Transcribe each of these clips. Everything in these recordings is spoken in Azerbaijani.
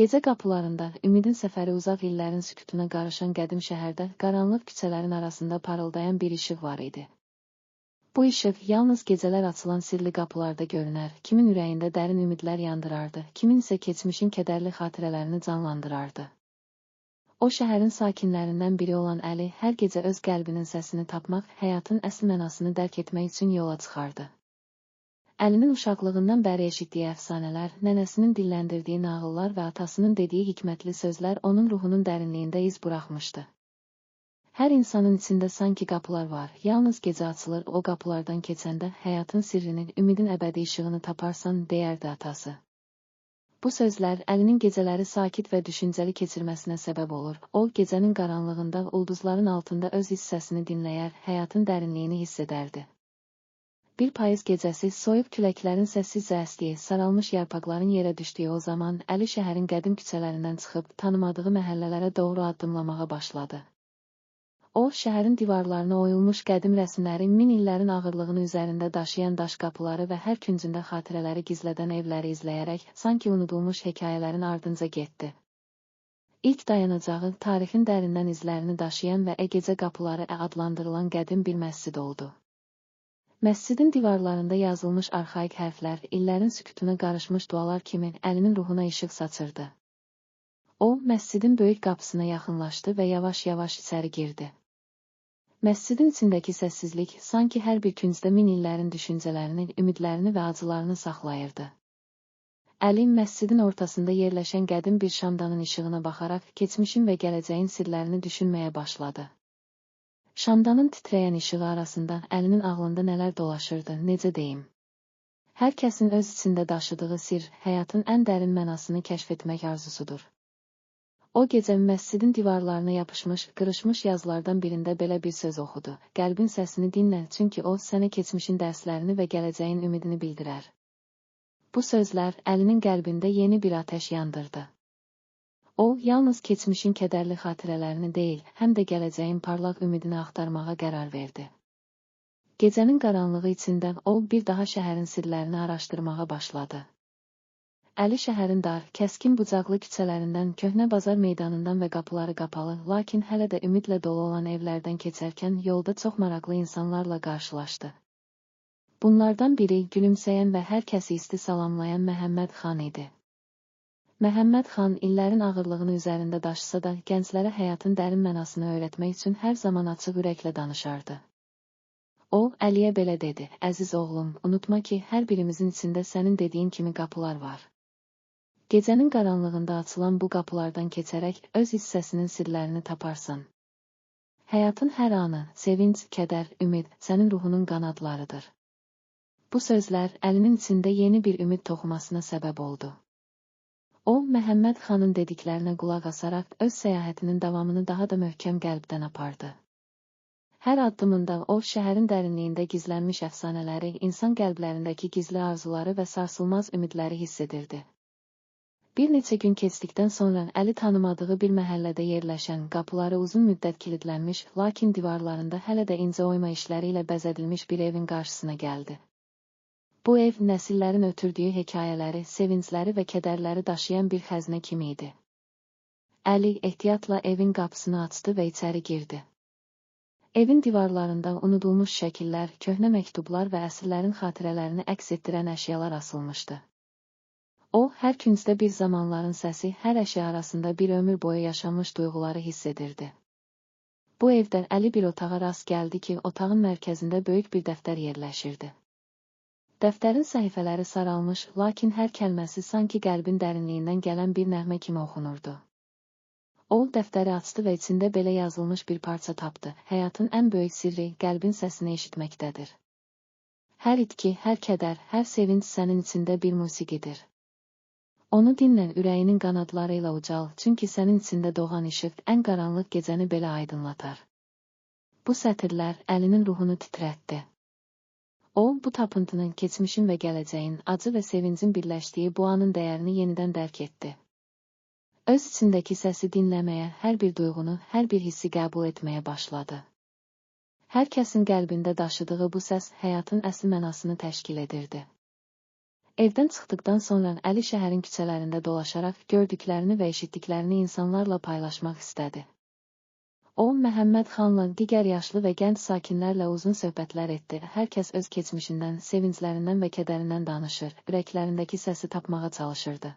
Gecə qapılarında, ümidin səfəri uzaq illərin sükutuna qarışan qədim şəhərdə, qaranlıq küçələrin arasında parıldayan bir işıq var idi. Bu işıq yalnız gecələr açılan sirli qapılarda görünər, kimin ürəyində dərin ümidlər yandırardı, kimin isə keçmişin kədərli xatirələrini canlandırardı. O şəhərin sakinlərindən biri olan Əli, hər gecə öz qəlbinin səsini tapmaq, həyatın əsl mənasını dərk etmək üçün yola çıxardı. Əlinin uşaqlığından bəri eşitdiyi əfsanələr, nənəsinin dilləndirdiyi nağıllar və atasının dediyi hikmətli sözlər onun ruhunun dərinliyində iz buraxmışdı. Hər insanın içində sanki qapılar var, yalnız gecə açılır, o qapılardan keçəndə həyatın sirrini, ümidin əbədi işığını taparsan, deyərdi atası. Bu sözlər Əlinin gecələri sakit və düşüncəli keçirməsinə səbəb olur. O, gecənin qaranlığında, ulduzların altında öz hissəsini dinləyər, həyatın dərinliyini hiss edərdi. Bir payız gecəsi, soyuq küləklərin səssizcə əsdiyi, saralmış yarpaqların yerə düşdüyü o zaman, Əli şəhərin qədim küçələrindən çıxıb, tanımadığı məhəllələrə doğru addımlamağa başladı. O, şəhərin divarlarına oyulmuş qədim rəsmləri, min illərin ağırlığını üzərində daşıyan daş qapıları və hər küncündə xatirələri gizlədən evləri izləyərək, sanki unudulmuş hekayələrin ardınca getdi. İlk dayanacağı, tarixin dərindən izlərini daşıyan və Egecə qapıları adlandırılan qədim bir məscid oldu. Məscidin divarlarında yazılmış arxaik hərflər, illərin sükutuna qarışmış dualar kimi Əlinin ruhuna işıq saçırdı. O, məscidin böyük qapısına yaxınlaşdı və yavaş-yavaş içəri girdi. Məscidin içindəki səssizlik, sanki hər bir küncdə min illərin düşüncələrini, ümidlərini və acılarını saxlayırdı. Əli, məscidin ortasında yerləşən qədim bir şamdanın işığına baxaraq, keçmişin və gələcəyin sirlərini düşünməyə başladı. Şamdanın titrəyən işığı arasında Əlinin ağlında nələr dolaşırdı, necə deyim. Hər kəsin öz içində daşıdığı sir, həyatın ən dərin mənasını kəşf etmək arzusudur. O gecə məscidin divarlarına yapışmış, qırışmış yazılardan birində belə bir söz oxudu. Qəlbin səsini dinlə, çünki o, sənə keçmişin dərslərini və gələcəyin ümidini bildirər. Bu sözlər Əlinin qəlbində yeni bir atəş yandırdı. O, yalnız keçmişin kədərli xatirələrini deyil, həm də gələcəyin parlaq ümidini axtarmağa qərar verdi. Gecənin qaranlığı içində o, bir daha şəhərin sirlərini araşdırmağa başladı. Əli şəhərin dar, kəskin bucaqlı küçələrindən, köhnə bazar meydanından və qapıları qapalı, lakin hələ də ümidlə dolu olan evlərdən keçərkən yolda çox maraqlı insanlarla qarşılaşdı. Bunlardan biri, gülümsəyən və hər kəsi isti salamlayan Məhəmməd xan idi. Məhəmməd xan illərin ağırlığını üzərində daşısa da, gənclərə həyatın dərin mənasını öyrətmək üçün hər zaman açıq ürəklə danışardı. O, Əliyə belə dedi: "Əziz oğlum, unutma ki, hər birimizin içində sənin dediyin kimi qapılar var. Gecənin qaranlığında açılan bu qapılardan keçərək, öz hissəsinin sirlərini taparsan. Həyatın hər anı, sevinc, kədər, ümid, sənin ruhunun qanadlarıdır." Bu sözlər Əlinin içində yeni bir ümid toxumasına səbəb oldu. O, Məhəmməd xanın dediklərinə qulaq asaraq, öz səyahətinin davamını daha da möhkəm qəlbdən apardı. Hər addımında o, şəhərin dərinliyində gizlənmiş əfsanələri, insan qəlblərindəki gizli arzuları və sarsılmaz ümidləri hiss edirdi. Bir neçə gün keçdikdən sonra Əli tanımadığı bir məhəllədə yerləşən, qapıları uzun müddət kilidlənmiş, lakin divarlarında hələ də incə oyma işləri ilə bəzədilmiş bir evin qarşısına gəldi. Bu ev, nəsillərin ötürdüyü hekayələri, sevincləri və kədərləri daşıyan bir xəzinə kimi idi. Əli ehtiyatla evin qapısını açdı və içəri girdi. Evin divarlarında unudulmuş şəkillər, köhnə məktublar və əsrlərin xatirələrini əks etdirən əşyalar asılmışdı. O, hər küncdə bir zamanların səsi, hər əşya arasında bir ömür boyu yaşanmış duyğuları hiss edirdi. Bu evdə Əli bir otağa rast gəldi ki, otağın mərkəzində böyük bir dəftər yerləşirdi. Dəftərin səhifələri saralmış, lakin hər kəlməsi sanki qəlbin dərinliyindən gələn bir nəğmə kimi oxunurdu. O, dəftəri açdı və içində belə yazılmış bir parça tapdı: "Həyatın ən böyük sirri, qəlbin səsini eşitməkdədir. Hər itki, hər kədər, hər sevinç sənin içində bir musiqidir. Onu dinlə, ürəyinin qanadları ilə ucal, çünki sənin içində doğan işıq ən qaranlıq gecəni belə aydınlatar." Bu sətirlər Əlinin ruhunu titrətdi. O, bu tapıntının, keçmişin və gələcəyin, acı və sevincin birləşdiyi bu anın dəyərini yenidən dərk etdi. Öz içindəki səsi dinləməyə, hər bir duyğunu, hər bir hissi qəbul etməyə başladı. Hər kəsin qəlbində daşıdığı bu səs həyatın əsl mənasını təşkil edirdi. Evdən çıxdıqdan sonra Əli şəhərin küçələrində dolaşaraq gördüklərini və eşitdiklərini insanlarla paylaşmaq istədi. O, Məhəmməd xanla digər yaşlı və gənc sakinlərlə uzun söhbətlər etdi. Hər kəs öz keçmişindən, sevinclərindən və kədərindən danışır, ürəklərindəki səsi tapmağa çalışırdı.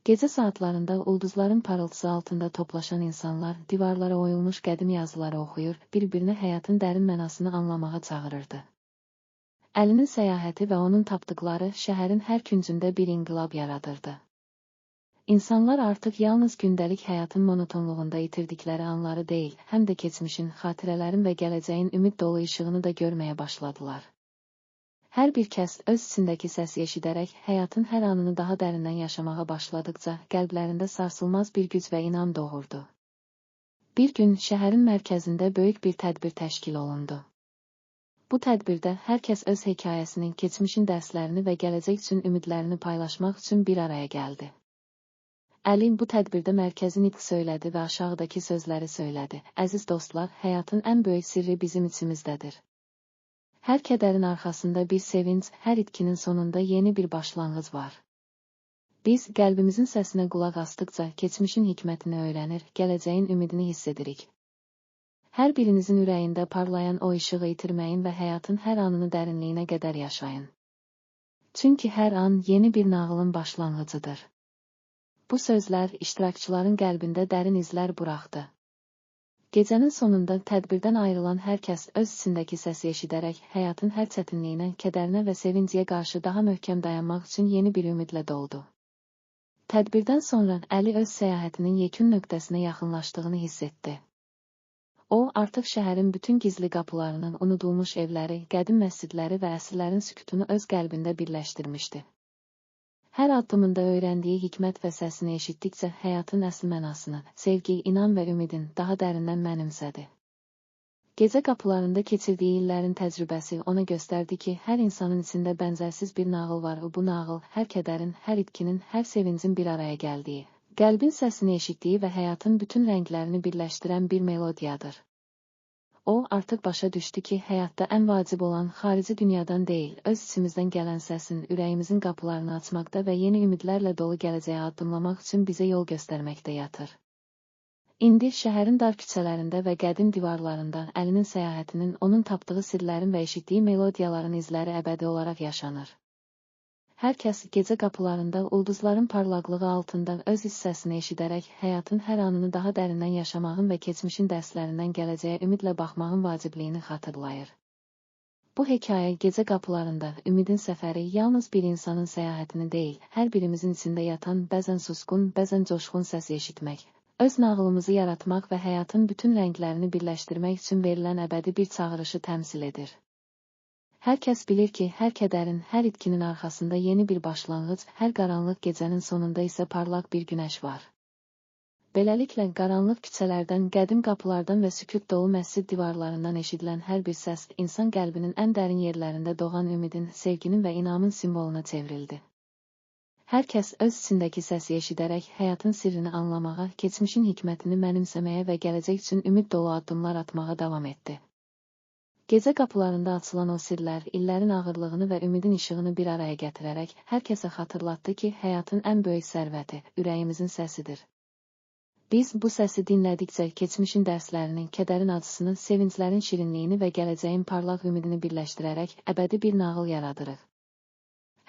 Gecə saatlarında ulduzların parıltısı altında toplaşan insanlar divarlara oyulmuş qədim yazıları oxuyur, bir-birinə həyatın dərin mənasını anlamağa çağırırdı. Əlinin səyahəti və onun tapdıqları şəhərin hər küncündə bir inqilab yaradırdı. İnsanlar artıq yalnız gündəlik həyatın monotonluğunda itirdikləri anları deyil, həm də keçmişin, xatirələrin və gələcəyin ümid dolu işığını da görməyə başladılar. Hər bir kəs öz içindəki səsi eşidərək həyatın hər anını daha dərindən yaşamağa başladıqca qəlblərində sarsılmaz bir güc və inam doğurdu. Bir gün şəhərin mərkəzində böyük bir tədbir təşkil olundu. Bu tədbirdə hər kəs öz hekayəsini, keçmişin dərslərini və gələcək üçün ümidlərini paylaşmaq üçün bir araya gəldi. Əli bu tədbirdə mərkəzi nitq söylədi və aşağıdakı sözləri söylədi. Əziz dostlar, həyatın ən böyük sirri bizim içimizdədir. Hər kədərin arxasında bir sevinc, hər itkinin sonunda yeni bir başlanğıc var. Biz qəlbimizin səsinə qulaq asdıqca keçmişin hikmətini öyrənir, gələcəyin ümidini hiss edirik. Hər birinizin ürəyində parlayan o işığı itirməyin və həyatın hər anını dərinliyinə qədər yaşayın. Çünki hər an yeni bir nağılın başlanğıcıdır. Bu sözlər iştirakçıların qəlbində dərin izlər buraxdı. Gecənin sonunda tədbirdən ayrılan hər kəs öz içindəki səsi eşidərək həyatın hər çətinliyinə, kədərinə və sevinciyə qarşı daha möhkəm dayanmaq üçün yeni bir ümidlə doldu. Tədbirdən sonra Əli öz səyahətinin yekun nöqtəsinə yaxınlaşdığını hiss etdi. O, artıq şəhərin bütün gizli qapılarının, unudulmuş evləri, qədim məscidləri və əsrlərin sükutunu öz qəlbində birləşdirmişdi. Hər addımında öyrəndiyi hikmət və səsini eşitdikcə həyatın əsl mənasını, sevgi, inam və ümidin daha dərindən mənimsədi. Gecə qapılarında keçirdiyi illərin təcrübəsi ona göstərdi ki, hər insanın içində bənzərsiz bir nağıl var. Bu nağıl hər kədərin, hər itkinin, hər sevincin bir araya gəldiyi, qəlbin səsini eşitdiyi və həyatın bütün rənglərini birləşdirən bir melodiyadır. O, artıq başa düşdü ki, həyatda ən vacib olan xarici dünyadan deyil, öz içimizdən gələn səsin, ürəyimizin qapılarını açmaqda və yeni ümidlərlə dolu gələcəyə addımlamaq üçün bizə yol göstərməkdə yatır. İndi şəhərin dar küçələrində və qədim divarlarında Əlinin səyahətinin, onun tapdığı sirlərin və eşitdiyi melodiyaların izləri əbədi olaraq yaşanır. Hər kəs gecə qapılarında ulduzların parlaqlığı altında öz hissəsini eşidərək həyatın hər anını daha dərindən yaşamağın və keçmişin dərslərindən gələcəyə ümidlə baxmağın vacibliyini xatırlayır. Bu hekayə gecə qapılarında ümidin səfəri yalnız bir insanın səyahətini deyil, hər birimizin içində yatan bəzən susqun, bəzən coşqun səsi eşitmək, öz nağılımızı yaratmaq və həyatın bütün rənglərini birləşdirmək üçün verilən əbədi bir çağırışı təmsil edir. Hər kəs bilir ki, hər kədərin, hər itkinin arxasında yeni bir başlanğıc, hər qaranlıq gecənin sonunda isə parlaq bir günəş var. Beləliklə, qaranlıq küçələrdən, qədim qapılardan və sükut dolu məscid divarlarından eşidilən hər bir səs, insan qəlbinin ən dərin yerlərində doğan ümidin, sevginin və inamın simvoluna çevrildi. Hər kəs öz içindəki səsi eşidərək həyatın sirrini anlamağa, keçmişin hikmətini mənimsəməyə və gələcək üçün ümid dolu addımlar atmağa davam etdi. Gecə qapılarında açılan o sirlər, illərin ağırlığını və ümidin işığını bir araya gətirərək hər kəsə xatırlatdı ki, həyatın ən böyük sərvəti, ürəyimizin səsidir. Biz bu səsi dinlədikcə keçmişin dərslərini, kədərin acısını, sevinclərin şirinliyini və gələcəyin parlaq ümidini birləşdirərək əbədi bir nağıl yaradırıq.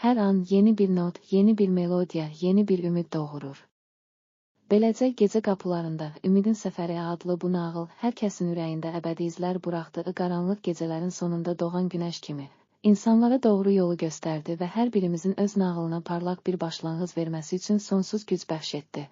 Hər an yeni bir not, yeni bir melodiya, yeni bir ümid doğurur. Beləcə gecə qapılarında Ümidin Səfəri adlı bu nağıl hər kəsin ürəyində əbədi izlər buraxdığı qaranlıq gecələrin sonunda doğan günəş kimi insanlara doğru yolu göstərdi və hər birimizin öz nağılına parlaq bir başlanğıc verməsi üçün sonsuz güc bəxş etdi.